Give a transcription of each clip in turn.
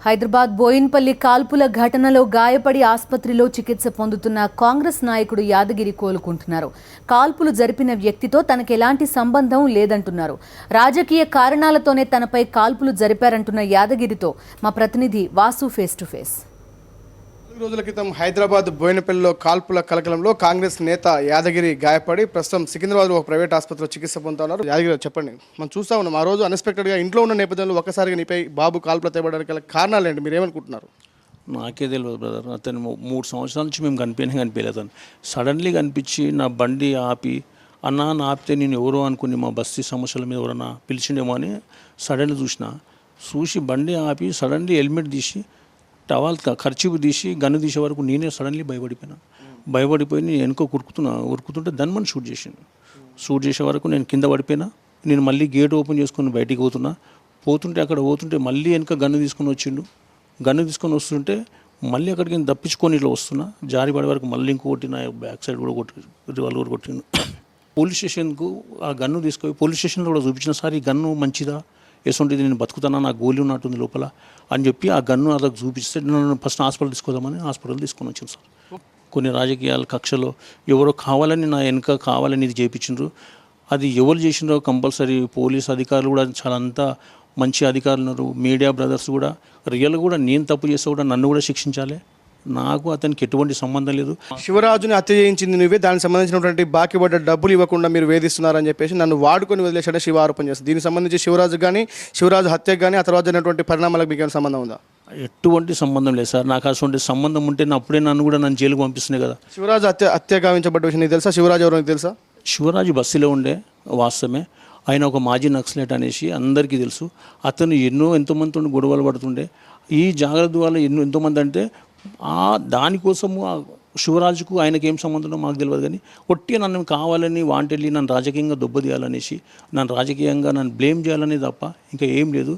హైదరాబాద్ బోయిన్పల్లి కాల్పుల ఘటనలో గాయపడి ఆసుపత్రిలో చికిత్స పొందుతున్న కాంగ్రెస్ నాయకుడు యాదగిరి కోలుకుంటున్నారు. కాల్పులు జరిపిన వ్యక్తితో తనకు ఎలాంటి సంబంధం లేదంటున్నారు. రాజకీయ కారణాలతోనే తనపై కాల్పులు జరిపారంటున్న యాదగిరితో మా ప్రతినిధి వాసు ఫేస్ టు ఫేస్. రోజుల క్రితం హైదరాబాద్ బోయినపల్లిలో కాల్పుల కలకలంలో కాంగ్రెస్ నేత యాదగిరి గాయపడి ప్రస్తుతం సికింద్రాబాద్లో ఒక ప్రైవేట్ ఆసుపత్రిలో చికిత్స పొందుతున్నారు. యాదగిరి చెప్పండి, మనం చూస్తా ఉన్నాం ఆ రోజు అన్ఎక్స్పెక్టెడ్గా ఇంట్లో ఉన్న నేపథ్యంలో ఒక్కసారిగా నీపై బాబు కాల్పులు తేబడడానికి గల కారణాలు ఏంటి, మీరు ఏమనుకుంటున్నారు? నాకే తెలియదు బ్రదర్. అతను 3 సంవత్సరాల నుంచి మేము కనిపించలేదు. అతను సడన్లీ కనిపించి నా బండి ఆపి అన్న ఆపితే నేను ఎవరో అనుకుని మా బస్తీ సమస్యల మీద ఎవరన్నా పిలిచిండేమో అని సడన్లీ చూసి బండి ఆపి సడన్లీ హెల్మెట్ తీసి టవాల్ ఖర్చు తీసి గన్ను తీసే వరకు నేనే సడన్లీ భయపడిపోయి నేను వెనుక ఉరుకుతుంటే దన్మని షూట్ చేసే వరకు నేను కింద పడిపోయినా. నేను మళ్ళీ గేట్ ఓపెన్ చేసుకుని బయటికి పోతుంటే అక్కడ మళ్ళీ వెనుక గన్ను తీసుకొని వస్తుంటే మళ్ళీ అక్కడికి నేను తప్పించుకొని ఇట్లా వస్తున్నా. జారి పడే వరకు మళ్ళీ ఇంకోటి నా బ్యాక్ సైడ్ కూడా రివాల్వర్ కొట్టిండు. పోలీస్ స్టేషన్కు ఆ గన్ను తీసుకొని పోలీస్ స్టేషన్లో కూడా చూపించిన, సార్ ఈ గన్ను మంచిదా, ఎసుంటిది, నేను బతుకుతానా, నాకు గోళీ ఉన్నట్టుంది లోపల అని చెప్పి ఆ గన్ను అలా చూపిస్తే నన్ను ఫస్ట్ హాస్పిటల్ తీసుకుందామని హాస్పిటల్ తీసుకొని వచ్చాను సార్. కొన్ని రాజకీయాల కక్షలో ఎవరో కావాలని నా వెనుక కావాలని ఇది చేయించిండ్రు. అది ఎవరు చేసిండ్రో కంపల్సరీ పోలీస్ అధికారులు కూడా చాలా అంతా మంచి అధికారులు ఉన్నారు. మీడియా బ్రదర్స్ కూడా రియల్గా కూడా నేను తప్పు చేస్తే కూడా నన్ను కూడా శిక్షించాలి. నాకు అతనికి ఎటువంటి సంబంధం లేదు. శివరాజుని హత్య చేయించింది నువ్వే, దానికి సంబంధించినటువంటి బాకీ పడ్డ డబ్బులు ఇవ్వకుండా మీరు వేధిస్తున్నారని చెప్పేసి నన్ను వాడుకొని వదిలేశాడని శివ ఆరోపణ చేస్తుంది. దీనికి సంబంధించి శివరాజు హత్యకు కానీ ఆ తర్వాత జరిగినటువంటి పరిణామాలకు మీకు సంబంధం ఉందా? ఎటువంటి సంబంధం లేదు సార్. నాకు అటువంటి సంబంధం ఉంటే అప్పుడే నన్ను జైలుకు పంపిస్తున్నాయి కదా. శివరాజు హత్య గావించబడ్డ విషయం నీకు తెలుసా? శివరాజు ఎవరో నీకు తెలుసా? శివరాజు బస్సులో ఉండే వాస్తవమే. ఆయన ఒక మాజీ నక్సలైట్ అనేసి అందరికీ తెలుసు. అతను ఎంతోమందితో గొడవలు పడుతుండే. ఈ జాగ్రత్త వల్ల ఎంతోమంది అంటే దానికోసము శివరాజుకు ఆయనకి ఏం సంబంధం మాకు తెలియదు. కానీ ఒట్టి నన్ను కావాలని వాంటెళ్ళి నన్ను రాజకీయంగా దెబ్బతీయాలనేసి నన్ను రాజకీయంగా బ్లేమ్ చేయాలనే తప్ప ఇంకా ఏం లేదు.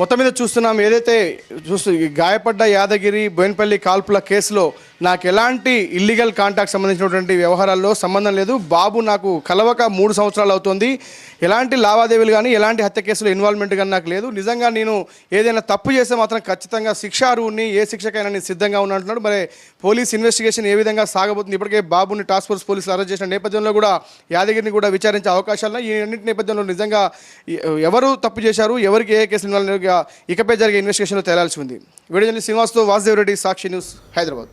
మొత్తం మీద చూస్తున్నాం, ఏదైతే గాయపడ్డ యాదగిరి బోయినపల్లి కాల్పుల కేసులో నాకు ఎలాంటి ఇల్లీగల్ కాంటాక్ట్ సంబంధించినటువంటి వ్యవహారాల్లో సంబంధం లేదు. బాబు నాకు కలవక 3 సంవత్సరాలు అవుతుంది. ఎలాంటి లావాదేవీలు కానీ ఎలాంటి హత్య కేసులో ఇన్వాల్వ్మెంట్ కానీ నాకు లేదు. నిజంగా నేను ఏదైనా తప్పు చేస్తే మాత్రం ఖచ్చితంగా శిక్షార్హుని, ఏ శిక్షకైనా నేను సిద్ధంగా ఉన్నట్టున్నాడు. మరి పోలీస్ ఇన్వెస్టిగేషన్ ఏ విధంగా సాగబోతుంది? ఇప్పటికే బాబుని టాస్క్ ఫోర్స్ పోలీసులు అరెస్ట్ చేసిన నేపథ్యంలో కూడా యాదగిరిని కూడా విచారించే అవకాశాలు ఈ అన్నింటి నేపథ్యంలో నిజంగా ఎవరు తప్పు చేశారు, ఎవరికి ఏ కేసు ఇన్వాల్వ్ ఇకపై జరిగే ఇన్వెస్టిగేషన్లో తేలాల్సి ఉంది. వీడియో శ్రీనివాస్తో వాసుదేవ్ రెడ్డి, సాక్షి న్యూస్, హైదరాబాద్.